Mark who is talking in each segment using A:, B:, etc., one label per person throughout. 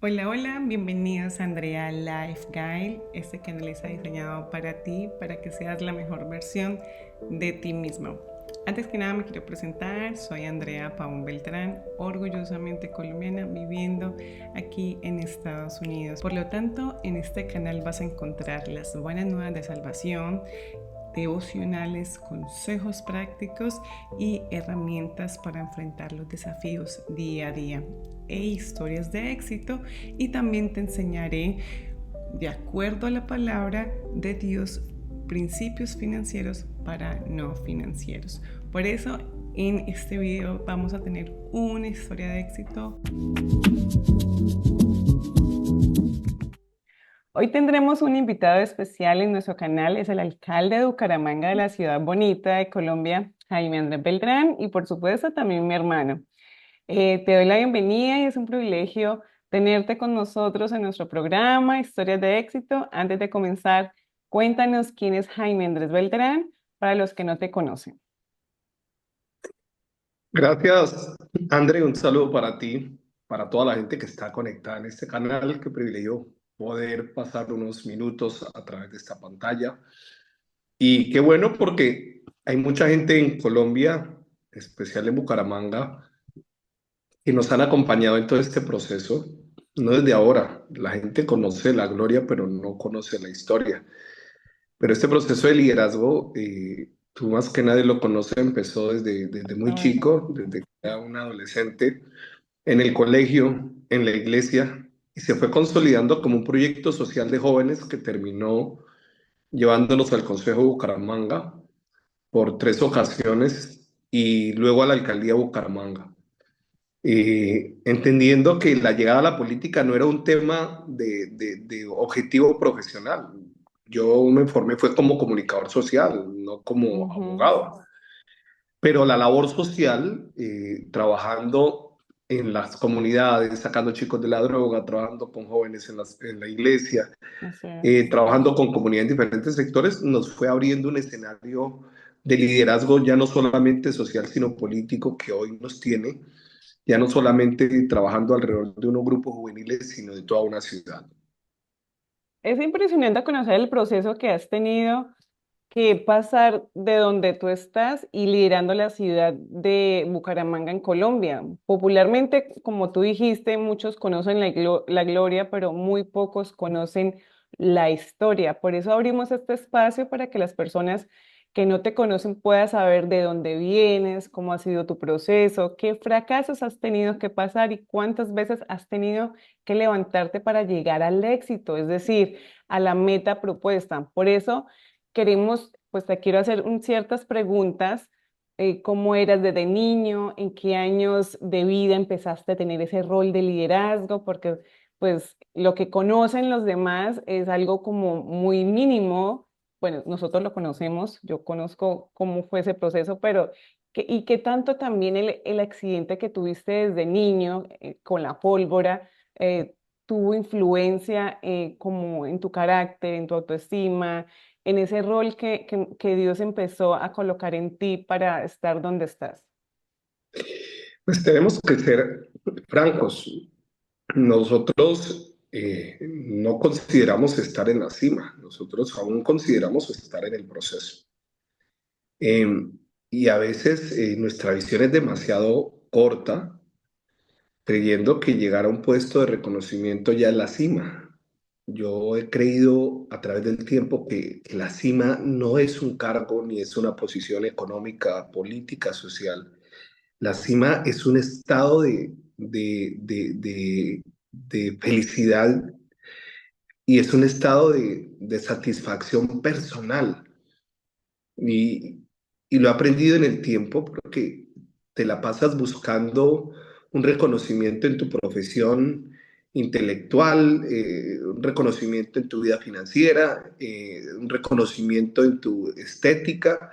A: Hola, hola, bienvenidos a Andrea Life Guide. Este canal está diseñado para ti, para que seas la mejor versión de ti mismo. Antes que nada me quiero presentar, soy Andrea Pavón Beltrán, orgullosamente colombiana, viviendo aquí en Estados Unidos. Por lo tanto, en este canal vas a encontrar las buenas nuevas de salvación, devocionales, consejos prácticos y herramientas para enfrentar los desafíos día a día e historias de éxito, y también te enseñaré, de acuerdo a la palabra de Dios, principios financieros para no financieros. Por eso en este video vamos a tener una historia de éxito. Hoy tendremos un invitado especial en nuestro canal, es el alcalde de Bucaramanga, de la ciudad bonita de Colombia, Jaime Andrés Beltrán, y por supuesto también mi hermano. Te doy la bienvenida y es un privilegio tenerte con nosotros en nuestro programa Historias de Éxito. Antes de comenzar, cuéntanos quién es Jaime Andrés Beltrán para los que no te conocen.
B: Gracias, André. Un saludo para ti, para toda la gente que está conectada en este canal. Qué privilegio poder pasar unos minutos a través de esta pantalla. Y qué bueno porque hay mucha gente en Colombia, especial en Bucaramanga, que nos han acompañado en todo este proceso. No desde ahora. La gente conoce la gloria, pero no conoce la historia. Pero este proceso de liderazgo, tú más que nadie lo conoces, empezó desde muy
A: Ay,
B: chico, desde que era un adolescente en el colegio, en la iglesia, y se fue consolidando como un proyecto social de jóvenes que terminó llevándonos al Consejo de Bucaramanga por 3 ocasiones y luego a la alcaldía de Bucaramanga. Entendiendo que la llegada a la política no era un tema de objetivo profesional. Yo me formé fue como comunicador social, no como
A: ujú.
B: abogado. Pero la labor social, trabajando en las comunidades, sacando chicos de la droga, trabajando con jóvenes en la iglesia,
A: Así es.
B: trabajando con comunidades en diferentes sectores, nos fue abriendo un escenario de liderazgo ya no solamente social, sino político que hoy nos tiene, ya no solamente trabajando alrededor de unos grupos juveniles, sino de toda una ciudad.
A: Es impresionante conocer el proceso que has tenido que pasar de donde tú estás y liderando la ciudad de Bucaramanga en Colombia. Popularmente, como tú dijiste, muchos conocen la gloria, pero muy pocos conocen la historia. Por eso abrimos este espacio para que las personas que no te conocen puedan saber de dónde vienes, cómo ha sido tu proceso, qué fracasos has tenido que pasar y cuántas veces has tenido que levantarte para llegar al éxito, es decir, a la meta propuesta. Por eso queremos, pues te quiero hacer ciertas preguntas. ¿Cómo eras desde niño? ¿En qué años de vida empezaste a tener ese rol de liderazgo? Porque pues lo que conocen los demás es algo como muy mínimo. Bueno, nosotros lo conocemos, yo conozco cómo fue ese proceso, pero ¿y qué tanto también el accidente que tuviste desde niño con la pólvora tuvo influencia como en tu carácter, en tu autoestima, en ese rol que Dios empezó a colocar en ti para estar donde estás?
B: Pues tenemos que ser francos. Nosotros no consideramos estar en la cima, nosotros aún consideramos estar en el proceso. Eh, y a veces nuestra visión es demasiado corta, creyendo que llegar a un puesto de reconocimiento ya es la cima. Yo he creído a través del tiempo que la cima no es un cargo ni es una posición económica, política, social. La cima es un estado de felicidad y es un estado de satisfacción personal. Y, y lo he aprendido en el tiempo porque te la pasas buscando un reconocimiento en tu profesión intelectual, un reconocimiento en tu vida financiera, un reconocimiento en tu estética.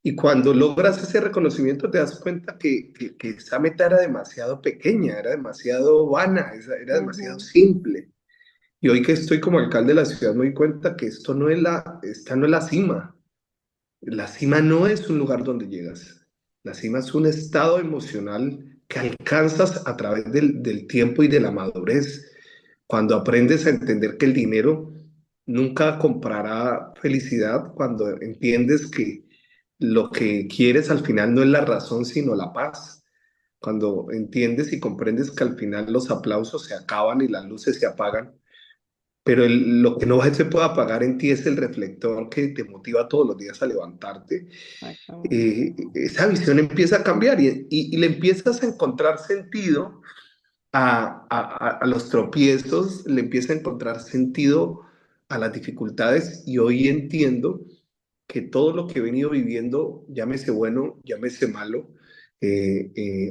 B: Y cuando logras ese reconocimiento te das cuenta que esa meta era demasiado pequeña, era demasiado vana, era demasiado
A: Ujú.
B: simple. Y hoy que estoy como alcalde de la ciudad me doy cuenta que esta no es la cima. La cima no es un lugar donde llegas. La cima es un estado emocional que alcanzas a través del tiempo y de la madurez. cuando aprendes a entender que el dinero nunca comprará felicidad, cuando entiendes que lo que quieres al final no es la razón, sino la paz. Cuando entiendes y comprendes que al final los aplausos se acaban y las luces se apagan, pero lo que no se puede apagar en ti es el reflector que te motiva todos los días a levantarte.
A: Exactamente.
B: Esa visión empieza a cambiar y le empiezas a encontrar sentido a los tropiezos, le empieza a encontrar sentido a las dificultades y hoy entiendo que todo lo que he venido viviendo, llámese bueno, llámese malo,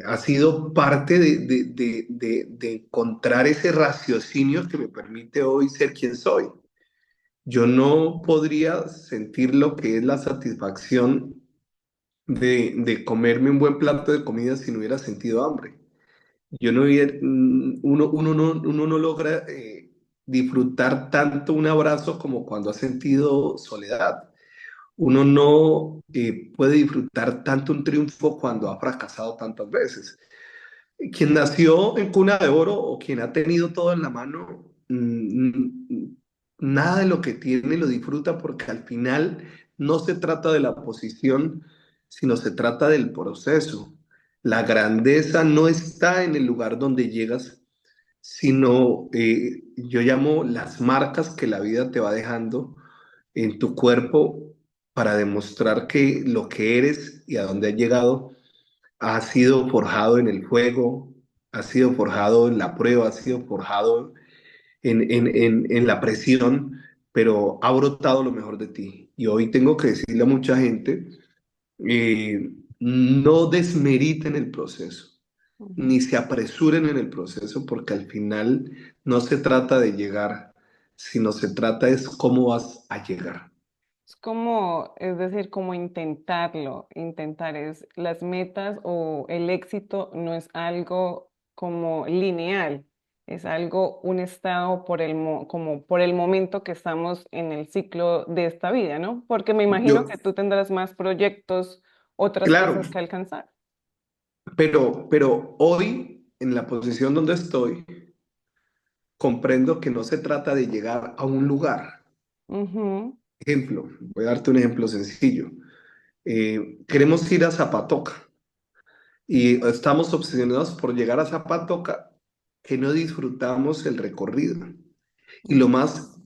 B: ha sido parte de encontrar ese raciocinio que me permite hoy ser quien soy. Yo no podría sentir lo que es la satisfacción de comerme un buen plato de comida si no hubiera sentido hambre. Yo no hubiera, uno no logra disfrutar tanto un abrazo como cuando ha sentido soledad. Uno no puede disfrutar tanto un triunfo cuando ha fracasado tantas veces. Quien nació en cuna de oro o quien ha tenido todo en la mano, nada de lo que tiene lo disfruta porque al final no se trata de la posición, sino se trata del proceso. La grandeza no está en el lugar donde llegas, sino yo llamo las marcas que la vida te va dejando en tu cuerpo para demostrar que lo que eres y a dónde has llegado ha sido forjado en el fuego, ha sido forjado en la prueba, ha sido forjado en la presión, pero ha brotado lo mejor de ti. Y hoy tengo que decirle a mucha gente, no desmeriten el proceso, ni
A: Ujú.
B: se apresuren en el proceso, porque al final no se trata de llegar, sino se trata es cómo vas a llegar.
A: Es como, es decir, como intentarlo, intentar es las metas o el éxito no es algo como lineal, es algo, un estado por como por el momento que estamos en el ciclo de esta vida, ¿no? Porque me imagino
B: Yo,
A: que tú tendrás más proyectos, otras
B: claro,
A: cosas que alcanzar.
B: pero hoy, en la posición donde estoy, comprendo que no se trata de llegar a un lugar.
A: Ujú,
B: Ejemplo, voy a darte un ejemplo sencillo. Queremos ir a Zapatoca y estamos obsesionados por llegar a Zapatoca que no disfrutamos el recorrido. Y lo
A: ujú,
B: más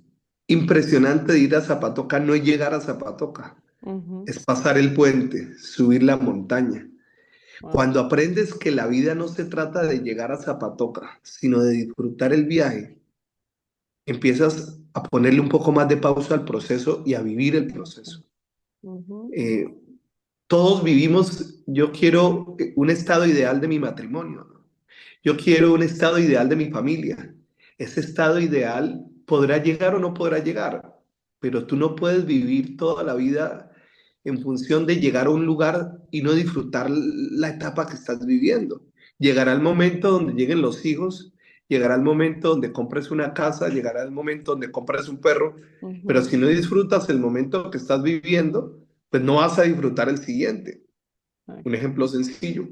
B: impresionante de ir a Zapatoca no es llegar a Zapatoca,
A: ujú.
B: es pasar el puente, subir la montaña.
A: Wow.
B: Cuando aprendes que la vida no se trata de llegar a Zapatoca, sino de disfrutar el viaje, empiezas a ponerle un poco más de pausa al proceso y a vivir el proceso.
A: Ujú,
B: Eh, Todos vivimos, yo quiero un estado ideal de mi matrimonio, ¿no? Yo quiero un estado ideal de mi familia. Ese estado ideal podrá llegar o no podrá llegar, pero tú no puedes vivir toda la vida en función de llegar a un lugar y no disfrutar la etapa que estás viviendo. Llegará el momento donde lleguen los hijos, llegará el momento donde compres una casa, llegará el momento donde compres un perro, pero
A: ujú.
B: si no disfrutas el momento que estás viviendo, pues no vas a disfrutar el siguiente. Un ejemplo sencillo.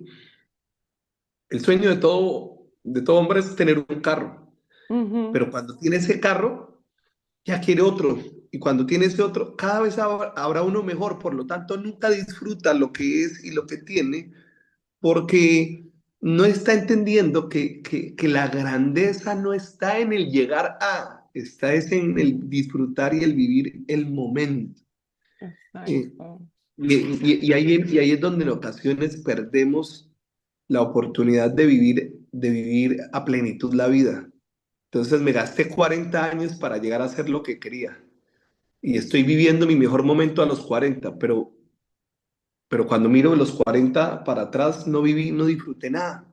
B: El sueño de todo hombre es tener un carro,
A: Ujú.
B: pero cuando tiene ese carro, ya quiere otro. Y cuando tiene ese otro, cada vez habrá uno mejor. Por lo tanto, nunca disfruta lo que es y lo que tiene, porque no está entendiendo que la grandeza no está en el llegar a, está es en el disfrutar y el vivir el momento. Eh,
A: Exacto.
B: y ahí es donde en ocasiones perdemos la oportunidad de vivir a plenitud la vida. Entonces me gasté 40 años para llegar a hacer lo que quería y estoy viviendo mi mejor momento a los 40, pero cuando miro los 40 para atrás no viví, no disfruté nada.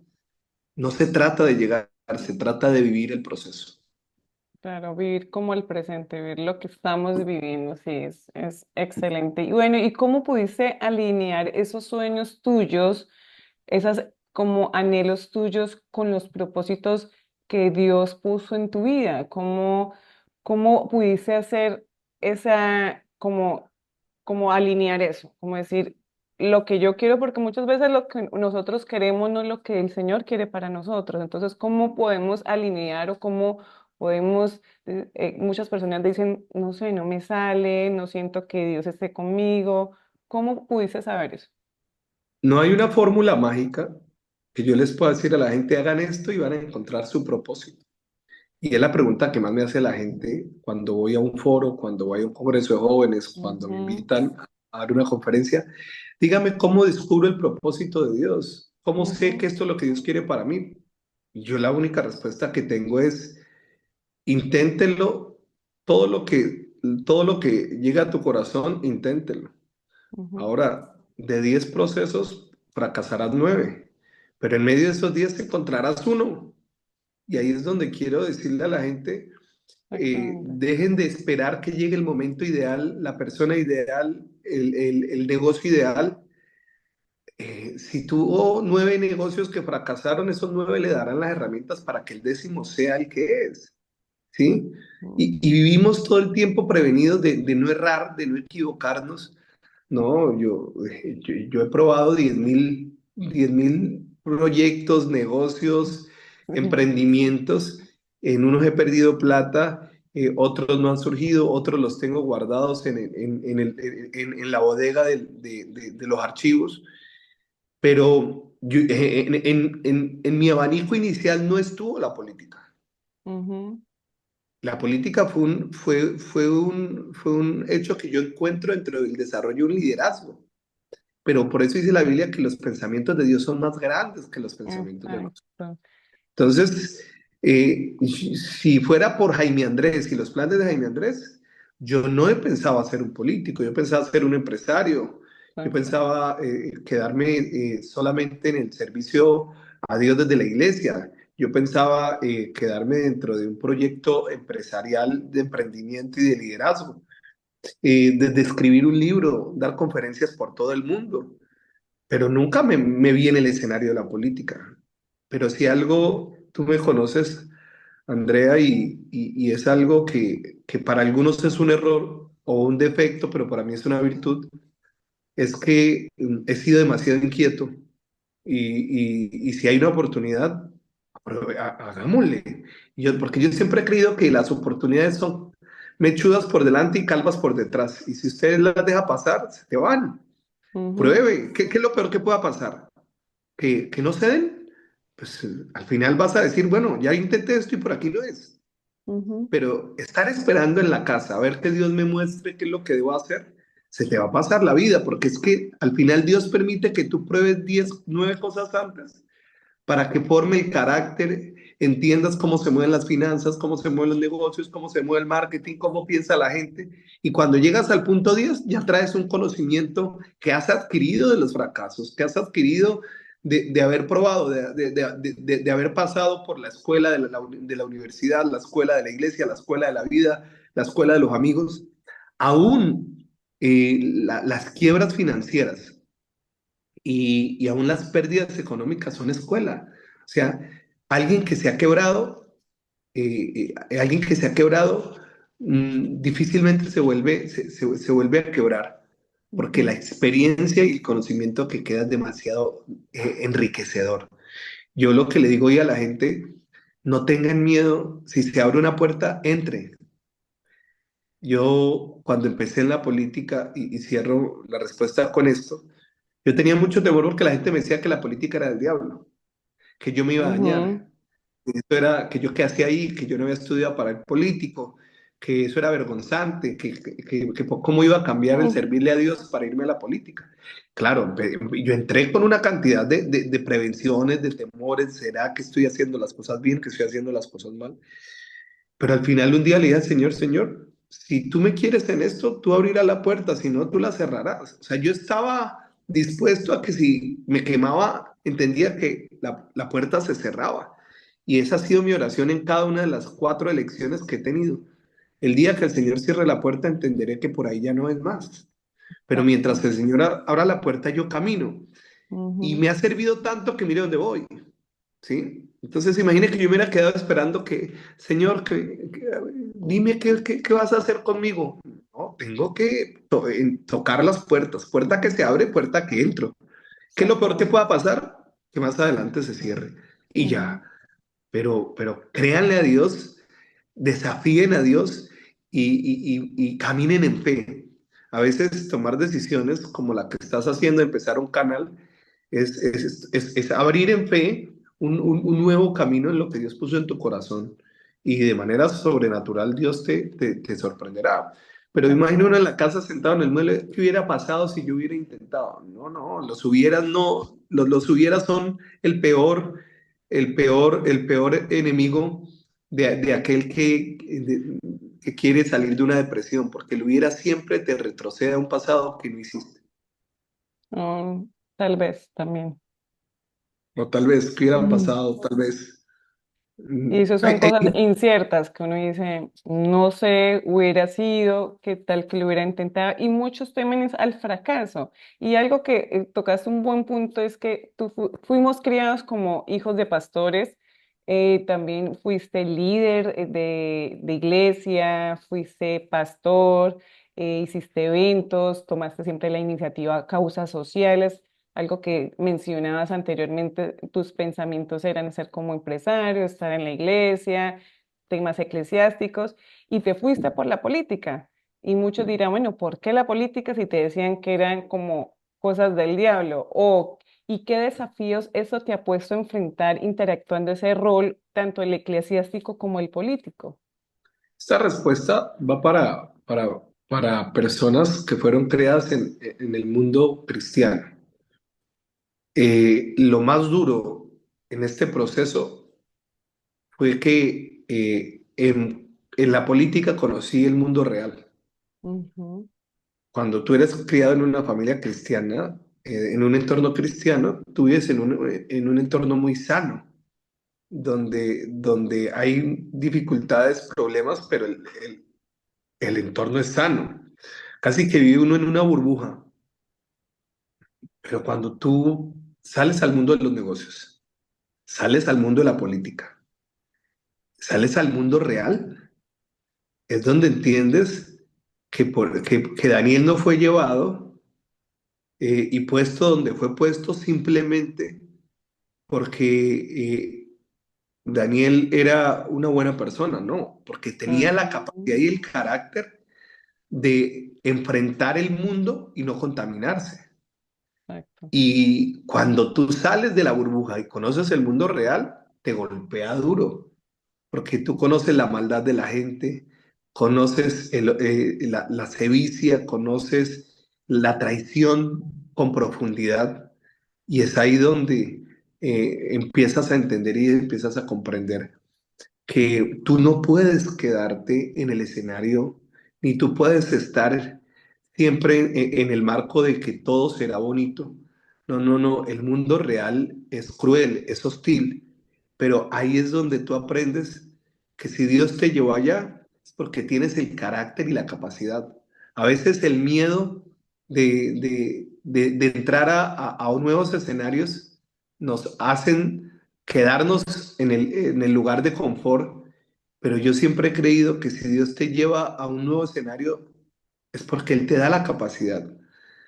B: No se trata de llegar, se trata de vivir el proceso.
A: Claro, vivir como el presente, vivir lo que estamos viviendo, sí, es excelente. Y bueno, ¿y cómo pudiste alinear esos sueños tuyos, esas como anhelos tuyos con los propósitos que Dios puso en tu vida? ¿Cómo pudiste hacer esa, como alinear eso? Como decir, lo que yo quiero, porque muchas veces lo que nosotros queremos no es lo que el Señor quiere para nosotros. Entonces, ¿cómo podemos alinear o cómo Muchas personas dicen, no sé, no me sale, no siento que Dios esté conmigo. ¿Cómo pudiste saber eso?
B: No hay una fórmula mágica que yo les pueda decir a la gente, hagan esto y van a encontrar su propósito. Y es la pregunta que más me hace la gente cuando voy a un foro, cuando voy a un congreso de jóvenes, cuando me
A: Ujú,
B: invitan a dar una conferencia. Dígame cómo descubro el propósito de Dios. ¿Cómo sé que
A: ujú,
B: esto es lo que Dios quiere para mí? Y yo la única respuesta que tengo es, inténtenlo, todo lo que, todo lo que llega a tu corazón, inténtenlo.
A: ujú.
B: Ahora, de 10 procesos, fracasarás 9, pero en medio de esos 10 encontrarás uno. Y ahí es donde quiero decirle a la gente,
A: Exactamente.
B: dejen de esperar que llegue el momento ideal, la persona ideal, el negocio ideal. Si tuvo 9 negocios que fracasaron, esos 9 le darán las herramientas para que el décimo sea el que es. ¿Sí?
A: Ujú,
B: Y vivimos todo el tiempo prevenidos de no errar, de no equivocarnos. No, yo he probado 10.000 proyectos, negocios,
A: sí,
B: emprendimientos. En unos he perdido plata, otros no han surgido, otros los tengo guardados en la bodega de los archivos. Pero en mi abanico inicial no estuvo la política.
A: ujú,
B: La política fue un hecho que yo encuentro dentro del desarrollo de un liderazgo. Pero por eso dice la Biblia que los pensamientos de Dios son más grandes que los pensamientos de nosotros.
A: exacto.
B: Entonces, si fuera por Jaime Andrés y los planes de Jaime Andrés, yo no he pensado ser un político, yo pensaba ser un empresario, yo
A: Exacto.
B: pensaba quedarme solamente en el servicio a Dios desde la iglesia, yo pensaba quedarme dentro de un proyecto empresarial de emprendimiento y de liderazgo, desde escribir un libro, dar conferencias por todo el mundo, pero nunca me vi en el escenario de la política. Pero si algo, tú me conoces, Andrea, y es algo que para algunos es un error o un defecto, pero para mí es una virtud, es que he sido demasiado inquieto y si hay una oportunidad, hagámosle. Porque yo siempre he creído que las oportunidades son mechudas por delante y calvas por detrás. Y si usted las deja pasar, se te van.
A: Ujú,
B: Pruebe. ¿Qué es lo peor que pueda pasar? Que no ceden, pues al final vas a decir, bueno, ya intenté esto y por aquí lo es.
A: ujú,
B: Pero estar esperando en la casa a ver que Dios me muestre qué es lo que debo hacer, se te va a pasar la vida, porque es que al final Dios permite que tú pruebes 10 9 cosas antes para que forme el carácter, entiendas cómo se mueven las finanzas, cómo se mueven los negocios, cómo se mueve el marketing, cómo piensa la gente. Y cuando llegas al punto 10 ya traes un conocimiento que has adquirido de los fracasos, que has adquirido de haber probado, de haber pasado por la escuela de la universidad, la escuela de la iglesia, la escuela de la vida, la escuela de los amigos. Aún las quiebras financieras y aún las pérdidas económicas son escuela. O sea, alguien que se ha quebrado, alguien que se ha quebrado, difícilmente se vuelve a quebrar, porque la
A: ujú.
B: experiencia y el conocimiento que queda es demasiado enriquecedor. Yo lo que le digo hoy a la gente, no tengan miedo, si se abre una puerta, entre. Yo cuando empecé en la política, y cierro la respuesta con esto, yo tenía mucho temor porque la gente me decía que la política era del diablo, que yo me iba a
A: Ujú,
B: dañar, que eso era, que yo qué hacía ahí, que yo no había estudiado para el político, que eso era vergonzante, que cómo iba a cambiar el
A: ujú,
B: servirle a Dios para irme a la política. Claro, yo entré con una cantidad de prevenciones, de temores, ¿será que estoy haciendo las cosas bien, que estoy haciendo las cosas mal? Pero al final un día le dije al Señor, Señor, si tú me quieres en esto, tú abrirás la puerta, si no, tú la cerrarás. O sea, yo estaba dispuesto a que si me quemaba, entendía que la puerta se cerraba. Y esa ha sido mi oración en cada una de las 4 elecciones que he tenido. El día que el Señor cierre la puerta, entenderé que por ahí ya no es más. Pero mientras
A: exacto.
B: que el Señor abra la puerta, yo camino. Y
A: Ujú,
B: me ha servido tanto que mire dónde voy. ¿Sí? Entonces, imagine que yo me hubiera quedado esperando que, Señor, dime qué vas a hacer conmigo. No, tengo que tocar las puertas, puerta que se abre, puerta que entro. ¿Qué es lo peor que
A: exactamente.
B: pueda pasar? Que más adelante se cierre. Y
A: Ujú,
B: ya, pero créanle a Dios desafíen a Dios y caminen en fe. A veces tomar decisiones como la que estás haciendo, empezar un canal, es abrir en fe un nuevo camino en lo que Dios puso en tu corazón y de manera sobrenatural Dios te sorprenderá. Pero imagino uno en la casa sentado en el mueble, ¿qué hubiera pasado si yo hubiera intentado? No, no, los hubieras no, los hubieras son el peor enemigo de aquel que quiere salir de una depresión, porque el hubiera siempre te retrocede a un pasado que no hiciste.
A: Mm, tal vez también.
B: O tal vez que hubiera pasado, tal vez.
A: Y eso son cosas inciertas que uno dice, no sé, hubiera sido, qué tal que lo hubiera intentado, y muchos temen es al fracaso. Y algo que tocaste un buen punto es que fuimos criados como hijos de pastores, también fuiste líder de iglesia, fuiste pastor, hiciste eventos, tomaste siempre la iniciativa a causas sociales. Algo que mencionabas anteriormente, tus pensamientos eran ser como empresario, estar en la iglesia, temas eclesiásticos, y te fuiste por la política. Y muchos dirán, bueno, ¿por qué la política si te decían que eran como cosas del diablo? O, ¿y qué desafíos eso te ha puesto a enfrentar interactuando ese rol, tanto el eclesiástico como el político?
B: Esta respuesta va para personas que fueron creadas en el mundo cristiano. Lo más duro en este proceso fue que en la política conocí el mundo real.
A: Ujú,
B: Cuando tú eres criado en una familia cristiana, en un entorno cristiano, tú vives en un entorno muy sano, donde hay dificultades, problemas, pero el entorno es sano. Casi que vive uno en una burbuja. Pero cuando tú sales al mundo de los negocios, sales al mundo de la política, sales al mundo real, es donde entiendes que Daniel no fue llevado y puesto donde fue puesto simplemente porque Daniel era una buena persona, no, porque tenía la capacidad
A: ujú,
B: y el carácter de enfrentar el mundo y no contaminarse.
A: exacto.
B: Y cuando tú sales de la burbuja y conoces el mundo real, te golpea duro, porque tú conoces la maldad de la gente, conoces la sevicia, conoces la traición con profundidad, y es ahí donde empiezas a entender y empiezas a comprender que tú no puedes quedarte en el escenario, ni tú puedes estar siempre en el marco de que todo será bonito. No, no, no, el mundo real es cruel, es hostil, pero ahí es donde tú aprendes que si Dios te llevó allá es porque tienes el carácter y la capacidad. A veces el miedo de entrar a nuevos escenarios nos hacen quedarnos en el lugar de confort, pero yo siempre he creído que si Dios te lleva a un nuevo escenario es porque Él te da la capacidad.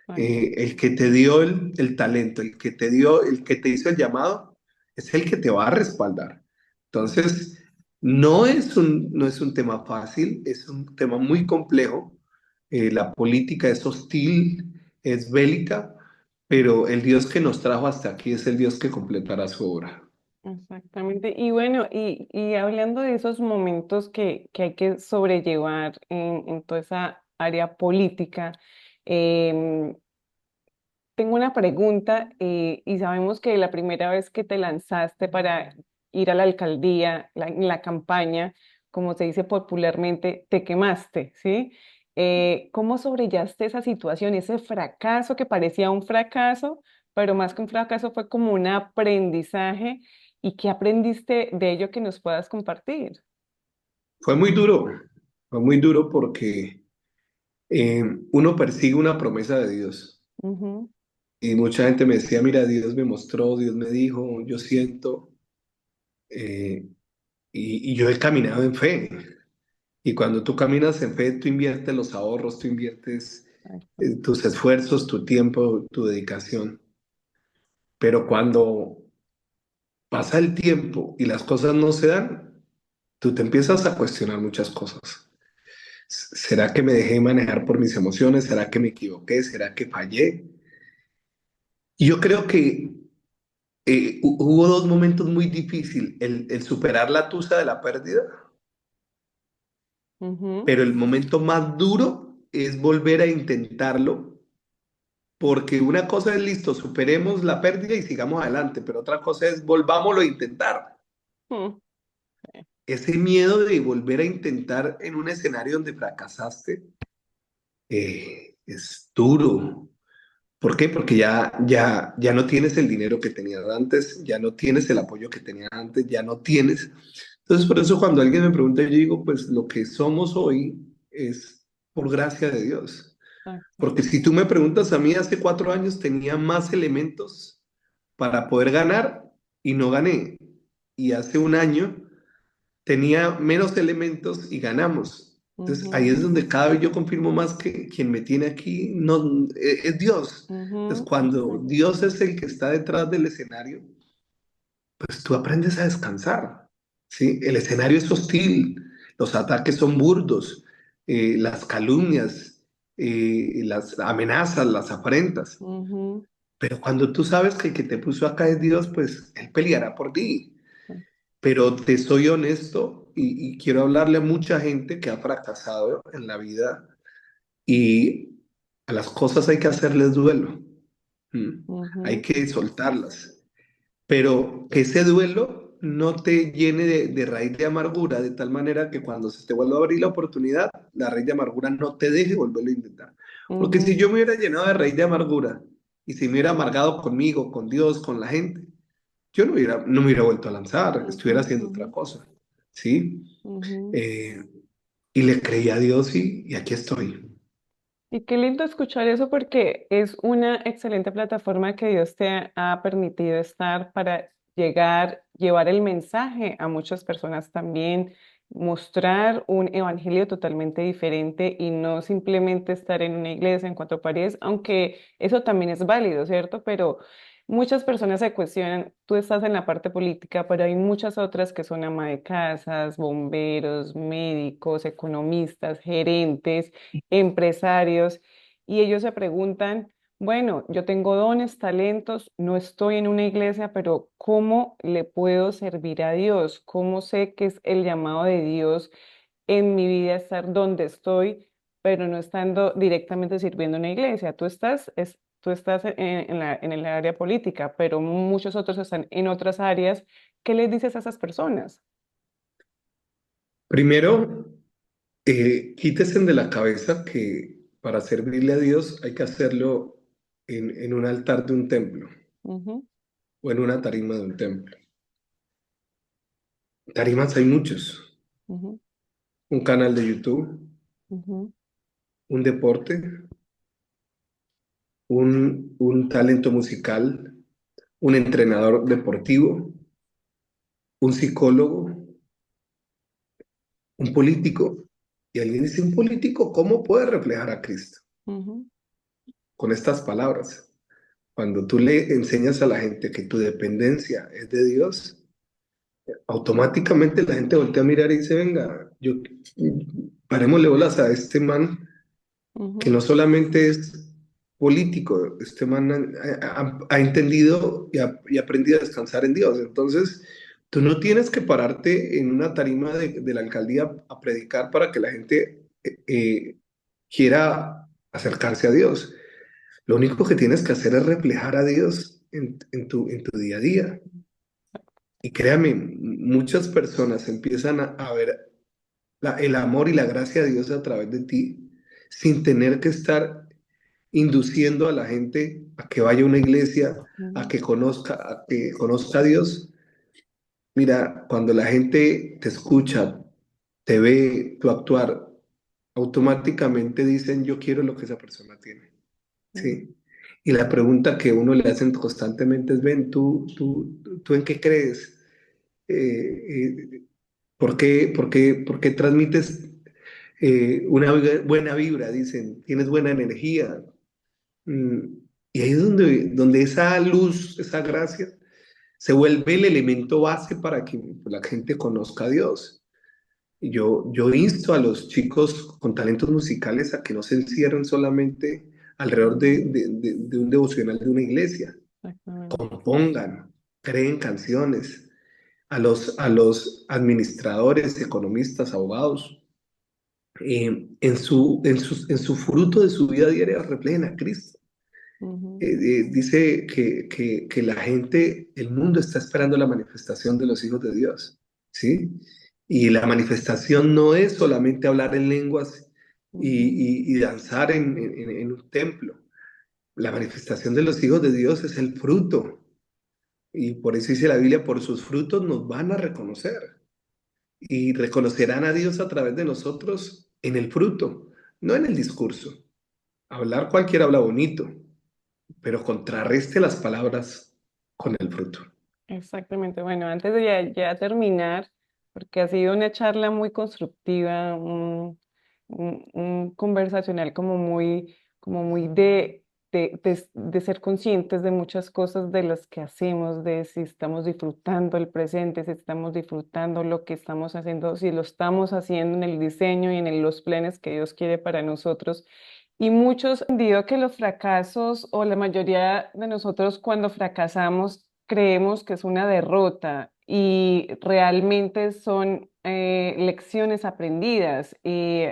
A: Exacto.
B: El que te dio el talento, el que te dio, el que te hizo el llamado, es el que te va a respaldar. Entonces, no es un tema fácil, es un tema muy complejo. La política es hostil, es bélica, pero el Dios que nos trajo hasta aquí es el Dios que completará su obra.
A: Exactamente. Y bueno, y hablando de esos momentos que hay que sobrellevar en toda esa área política, em, tengo una pregunta y sabemos que la primera vez que te lanzaste para ir a la alcaldía, en la campaña, como se dice popularmente, te quemaste, ¿sí? ¿Cómo sobrellaste esa situación, ese fracaso que parecía un fracaso, pero más que un fracaso fue como un aprendizaje? ¿Y qué aprendiste de ello que nos puedas compartir?
B: Fue fue muy duro porque uno persigue una promesa de Dios.
A: Ujú,
B: Y mucha gente me decía, mira, Dios me mostró, Dios me dijo, yo siento, eh, y yo he caminado en fe. Y cuando tú caminas en fe, tú inviertes los ahorros, tú inviertes
A: exacto.
B: tus esfuerzos, tu tiempo, tu dedicación. Pero cuando pasa el tiempo y las cosas no se dan, tú te empiezas a cuestionar muchas cosas. ¿Será que me dejé manejar por mis emociones? ¿Será que me equivoqué? ¿Será que fallé? Y yo creo que hubo dos momentos muy difíciles, el superar la tusa de la pérdida,
A: Ujú,
B: pero el momento más duro es volver a intentarlo, porque una cosa es listo, superemos la pérdida y sigamos adelante, pero otra cosa es volvámoslo a intentar.
A: mm,
B: Ese miedo de volver a intentar en un escenario donde fracasaste es duro. ¿Por qué? Porque ya no tienes el dinero que tenías antes, ya no tienes el apoyo que tenías antes, ya no tienes. Entonces, por eso cuando alguien me pregunta, yo digo, pues lo que somos hoy es por gracia de Dios.
A: exacto.
B: Porque si tú me preguntas a mí, hace 4 años tenía más elementos para poder ganar y no gané. Y hace un año tenía menos elementos y ganamos. Entonces ahí
A: Ujú,
B: es donde cada vez yo confirmo más que quien me tiene aquí no, es Dios. Entonces
A: ujú,
B: cuando Dios es el que está detrás del escenario, pues tú aprendes a descansar, ¿sí? El escenario es hostil, los ataques son burdos, las calumnias, las amenazas, las afrentas.
A: ujú,
B: Pero cuando tú sabes que el que te puso acá es Dios, pues Él peleará por ti. Pero te soy honesto y quiero hablarle a mucha gente que ha fracasado en la vida y a las cosas hay que hacerles duelo. ¿Mm? Hay
A: ujú,
B: que soltarlas. Pero que ese duelo no te llene de raíz de amargura, de tal manera que cuando se te vuelva a abrir la oportunidad, la raíz de amargura no te deje volverlo a intentar. Porque si
A: ujú,
B: yo me hubiera llenado de raíz de amargura y si me hubiera amargado conmigo, con Dios, con la gente, yo no me hubiera vuelto a lanzar,
A: ujú,
B: estuviera haciendo
A: ujú,
B: otra cosa, ¿sí?
A: ujú.
B: Eh, y le creí a Dios y aquí estoy.
A: Y qué lindo escuchar eso porque es una excelente plataforma que Dios te ha permitido estar para llegar, llevar el mensaje a muchas personas también, mostrar un evangelio totalmente diferente y no simplemente estar en una iglesia en cuatro paredes, aunque eso también es válido, ¿cierto? Pero muchas personas se cuestionan, tú estás en la parte política, pero hay muchas otras que son ama de casas, bomberos, médicos, economistas, gerentes, empresarios, y ellos se preguntan, bueno, yo tengo dones, talentos, no estoy en una iglesia, pero ¿cómo le puedo servir a Dios? ¿Cómo sé que es el llamado de Dios en mi vida estar donde estoy, pero no estando directamente sirviendo en una iglesia? Tú estás en el área política, pero muchos otros están en otras áreas. ¿Qué les dices a esas personas?
B: Primero, quítese de la cabeza que para servirle a Dios hay que hacerlo en un altar de un templo
A: Ujú,
B: o en una tarima de un templo. Tarimas hay muchos.
A: ujú,
B: Un canal de YouTube,
A: ujú,
B: un deporte, un talento musical, un entrenador deportivo, un psicólogo, un político. Y alguien dice, un político, ¿cómo puede reflejar a Cristo?
A: ujú,
B: Con estas palabras. Cuando tú le enseñas a la gente que tu dependencia es de Dios, automáticamente la gente voltea a mirar y dice, venga, parémosle bolas a este man que
A: ujú,
B: no solamente es político, este man ha entendido y aprendido a descansar en Dios. Entonces, tú no tienes que pararte en una tarima de la alcaldía a predicar para que la gente quiera acercarse a Dios. Lo único que tienes que hacer es reflejar a Dios en tu día a día. Y créame, muchas personas empiezan a ver el amor y la gracia de Dios a través de ti sin tener que estar induciendo a la gente a que vaya a una iglesia,
A: ujú.
B: a que conozca a Dios. Mira, cuando la gente te escucha, te ve tu actuar, automáticamente dicen, yo quiero lo que esa persona tiene.
A: Mm,
B: ¿Sí? Y la pregunta que uno le hacen constantemente es, ven, ¿tú en qué crees? ¿Por qué transmites una buena vibra? Dicen, tienes buena energía. Mm, Y ahí es donde esa luz, esa gracia, se vuelve el elemento base para que la gente conozca a Dios. Yo insto a los chicos con talentos musicales a que no se encierren solamente alrededor de un devocional de una iglesia.
A: Exactamente.
B: Compongan, creen canciones. A los administradores, economistas, abogados, en su fruto de su vida diaria reflejen a Cristo.
A: Ujú,
B: Dice que la gente, el mundo está esperando la manifestación de los hijos de Dios, ¿sí? Y la manifestación no es solamente hablar en lenguas
A: ujú.
B: y danzar en un templo. La manifestación de los hijos de Dios es el fruto. Y por eso dice la Biblia, por sus frutos nos van a reconocer. Y reconocerán a Dios a través de nosotros en el fruto, no en el discurso. Hablar cualquiera habla bonito, pero contrarreste las palabras con el fruto.
A: Exactamente. Bueno, antes de ya terminar, porque ha sido una charla muy constructiva, un conversacional como muy de ser conscientes de muchas cosas de las que hacemos, de si estamos disfrutando el presente, si estamos disfrutando lo que estamos haciendo, si lo estamos haciendo en el diseño y en los planes que Dios quiere para nosotros. Y muchos han entendido que los fracasos o la mayoría de nosotros cuando fracasamos creemos que es una derrota y realmente son lecciones aprendidas y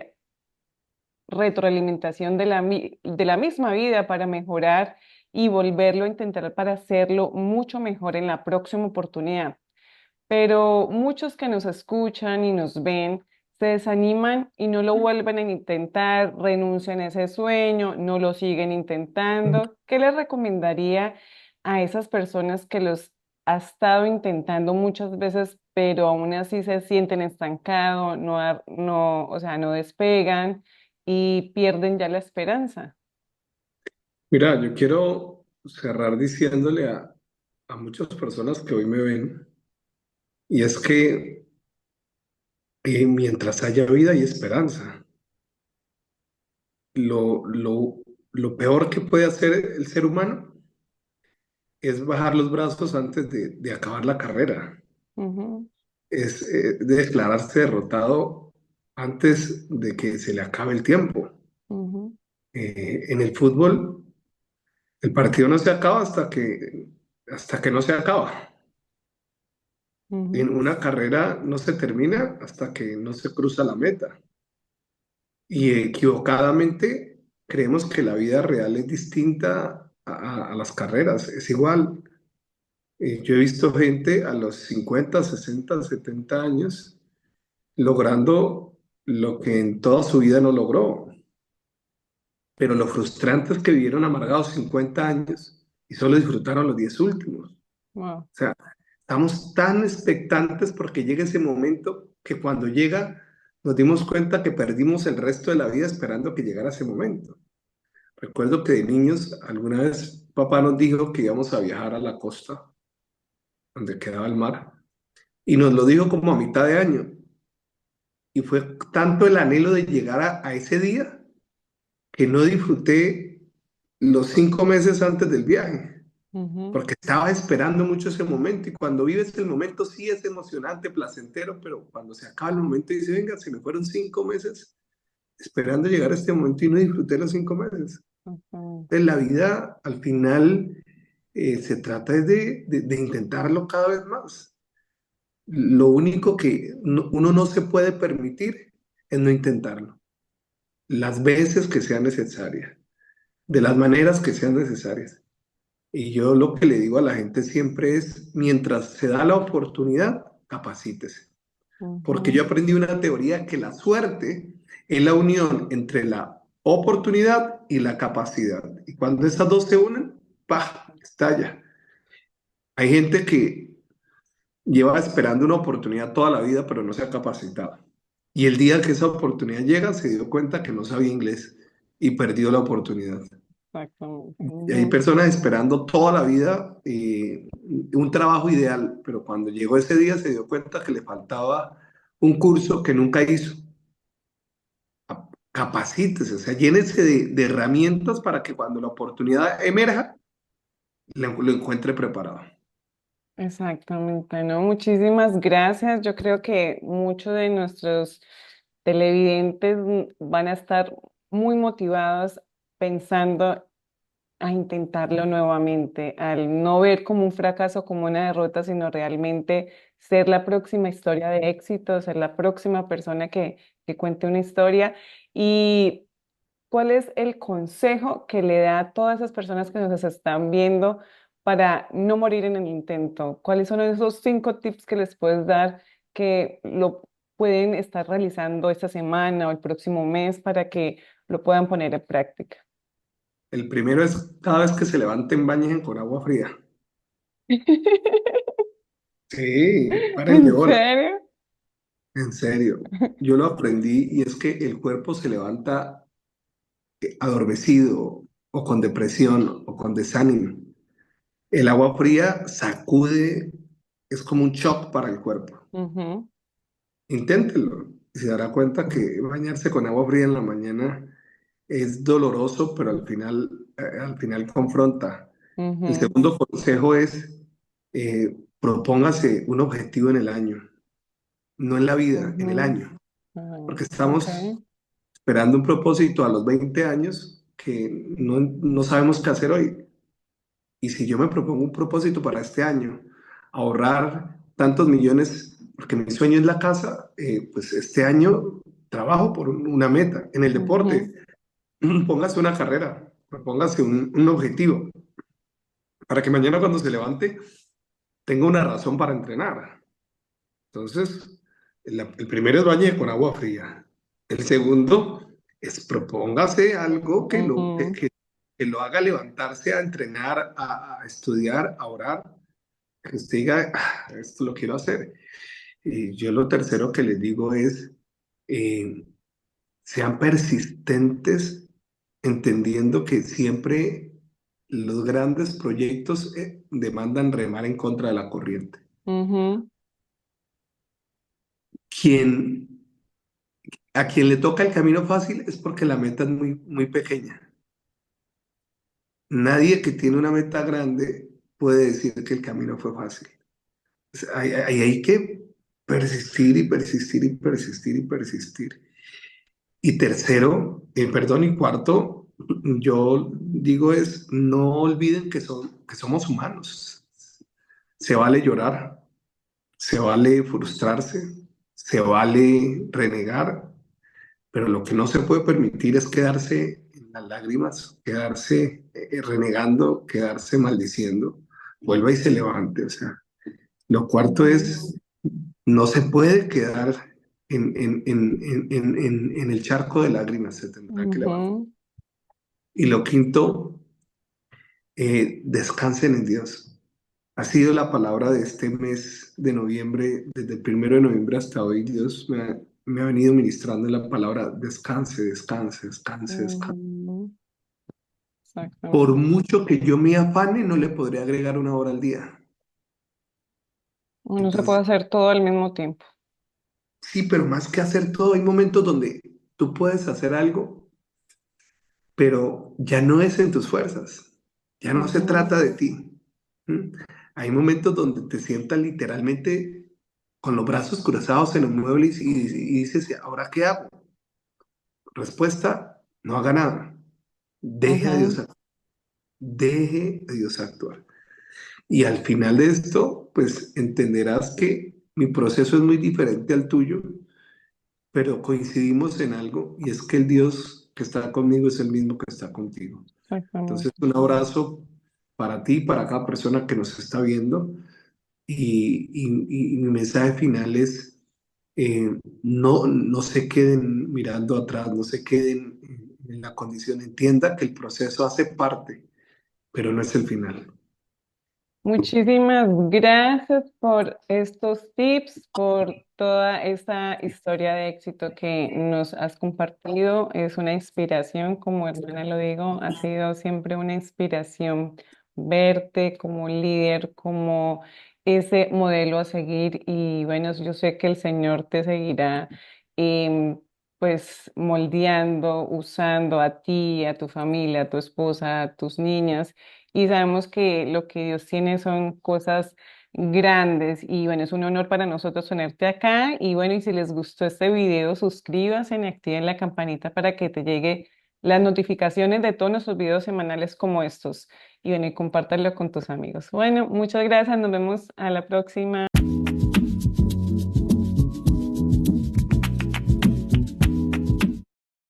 A: retroalimentación de la misma vida para mejorar y volverlo a intentar para hacerlo mucho mejor en la próxima oportunidad. Pero muchos que nos escuchan y nos ven se desaniman y no lo vuelven a intentar, renuncian a ese sueño, no lo siguen intentando. ¿Qué les recomendaría a esas personas que los ha estado intentando muchas veces, pero aún así se sienten estancados, o sea, no despegan y pierden ya la esperanza?
B: Mira, yo quiero cerrar diciéndole a muchas personas que hoy me ven, y es que mientras haya vida y esperanza, lo, lo, lo peor que puede hacer el ser humano es bajar los brazos antes de acabar la carrera,
A: Ujú,
B: es declararse derrotado antes de que se le acabe el tiempo.
A: ujú,
B: En el fútbol, el partido no se acaba hasta que no se acaba. En
A: ujú.
B: una carrera no se termina hasta que no se cruza la meta. Y equivocadamente creemos que la vida real es distinta a las carreras. Es igual. Yo he visto gente a los 50, 60, 70 años logrando lo que en toda su vida no logró. Pero lo frustrante es que vivieron amargados 50 años y solo disfrutaron los 10 últimos. O
A: Wow.
B: sea, estamos tan expectantes porque llega ese momento que cuando llega nos dimos cuenta que perdimos el resto de la vida esperando que llegara ese momento. Recuerdo que de niños alguna vez papá nos dijo que íbamos a viajar a la costa donde quedaba el mar y nos lo dijo como a mitad de año. Y fue tanto el anhelo de llegar a ese día que no disfruté los 5 meses antes del viaje,
A: Ujú,
B: porque estaba esperando mucho ese momento y cuando vives el momento sí es emocionante, placentero, pero cuando se acaba el momento dice, venga, se me fueron 5 meses esperando llegar a este momento y no disfruté los 5 meses.
A: ujú,
B: Entonces la vida al final se trata es de intentarlo cada vez más. Lo único que uno no se puede permitir es no intentarlo. Las veces que sean necesarias, de las maneras que sean necesarias. Y yo lo que le digo a la gente siempre es, mientras se da la oportunidad, capacítese. Porque yo
A: ujú.
B: aprendí una teoría que la suerte es la unión entre la oportunidad y la capacidad. Y cuando esas dos se unen, ¡pah! Estalla. Hay gente que lleva esperando una oportunidad toda la vida, pero no se ha capacitado. Y el día que esa oportunidad llega, se dio cuenta que no sabía inglés y perdió la oportunidad.
A: Exactamente.
B: Y hay
A: Ujú,
B: personas esperando toda la vida un trabajo ideal, pero cuando llegó ese día se dio cuenta que le faltaba un curso que nunca hizo. Capacítese, o sea, llénese de herramientas para que cuando la oportunidad emerja, lo encuentre preparado.
A: Exactamente, ¿no? Muchísimas gracias. Yo creo que muchos de nuestros televidentes van a estar muy motivados pensando a intentarlo nuevamente, al no ver como un fracaso, como una derrota, sino realmente ser la próxima historia de éxito, ser la próxima persona que cuente una historia. ¿Y cuál es el consejo que le da a todas esas personas que nos están viendo para no morir en el intento? ¿Cuáles son esos 5 tips que les puedes dar que lo pueden estar realizando esta semana o el próximo mes para que lo puedan poner en práctica?
B: El primero es cada vez que se levanten, bañen con agua fría. Sí, paren de
A: ¿En
B: bola,
A: serio?
B: en serio. Yo lo aprendí y es que el cuerpo se levanta adormecido o con depresión o con desánimo. El agua fría sacude, es como un shock para el cuerpo.
A: Ujú,
B: Inténtenlo y se dará cuenta que bañarse con agua fría en la mañana es doloroso, pero al final confronta. El
A: ujú,
B: segundo consejo es propóngase un objetivo en el año, no en la vida, en el
A: ujú.
B: año, porque
A: Ok.
B: estamos esperando un propósito a los 20 años que no sabemos qué hacer hoy. Y si yo me propongo un propósito para este año, ahorrar tantos millones, porque mi sueño es la casa, pues este año trabajo por una meta. En el
A: Ujú,
B: deporte, póngase una carrera, propóngase un objetivo, para que mañana cuando se levante tenga una razón para entrenar. Entonces, el primero es bañe con agua fría. El segundo es propóngase algo
A: ujú,
B: que lo haga levantarse a entrenar, a estudiar, a orar, que usted diga, "Ah, esto lo quiero hacer". Y yo lo tercero que les digo es, eh, sean persistentes, entendiendo que siempre los grandes proyectos demandan remar en contra de la corriente.
A: ujú,
B: Quien, a quien le toca el camino fácil es porque la meta es muy, muy pequeña. Nadie que tiene una meta grande puede decir que el camino fue fácil. O sea, hay que persistir y persistir y persistir y persistir. Y tercero, perdón, y cuarto, yo digo es, no olviden que somos humanos. Se vale llorar, se vale frustrarse, se vale renegar, pero lo que no se puede permitir es quedarse en las lágrimas, quedarse renegando, quedarse maldiciendo. Vuelva y se levante. O sea, lo cuarto
A: ujú,
B: es, no se puede quedar en el charco de lágrimas, se tendrá que levantar.
A: ujú.
B: Y lo quinto, descansen en Dios. Ha sido la palabra de este mes de noviembre, desde el 1 de noviembre hasta hoy. Dios me ha venido ministrando en la palabra descanse, descanse, descanse, descanse.
A: Ujú,
B: Por
A: exactamente.
B: mucho que yo me afane, no le podré agregar 1 hora al día.
A: No se puede
B: Entonces,
A: hacer todo al mismo tiempo.
B: sí, pero más que hacer todo, hay momentos donde tú puedes hacer algo, pero ya no es en tus fuerzas. Ya no se
A: Ujú,
B: trata de ti. ¿Mm? Hay momentos donde te sientas literalmente con los brazos cruzados en los muebles y dices, ¿ahora qué hago? Respuesta, no haga nada. Deje a Dios
A: ujú.
B: actuar. Deje a Dios actuar. Y al final de esto, pues entenderás que mi proceso es muy diferente al tuyo, pero coincidimos en algo y es que el Dios que está conmigo es el mismo que está contigo. Entonces,
A: Exactamente.
B: un abrazo para ti, para cada persona que nos está viendo y mi mensaje final es, no se queden mirando atrás, no se queden en la condición, entienda que el proceso hace parte, pero no es el final.
A: Muchísimas gracias por estos tips, por toda esta historia de éxito que nos has compartido. Es una inspiración, como hermana lo digo, ha sido siempre una inspiración verte como líder, como ese modelo a seguir. Y bueno, yo sé que el Señor te seguirá, pues moldeando, usando a ti, a tu familia, a tu esposa, a tus niñas y sabemos que lo que Dios tiene son cosas grandes. Y bueno, es un honor para nosotros tenerte acá. Y bueno, y si les gustó este video, suscríbanse y activen la campanita para que te llegue las notificaciones de todos nuestros videos semanales como estos. Y bueno, y compártanlo con tus amigos. Bueno, muchas gracias. Nos vemos a la próxima.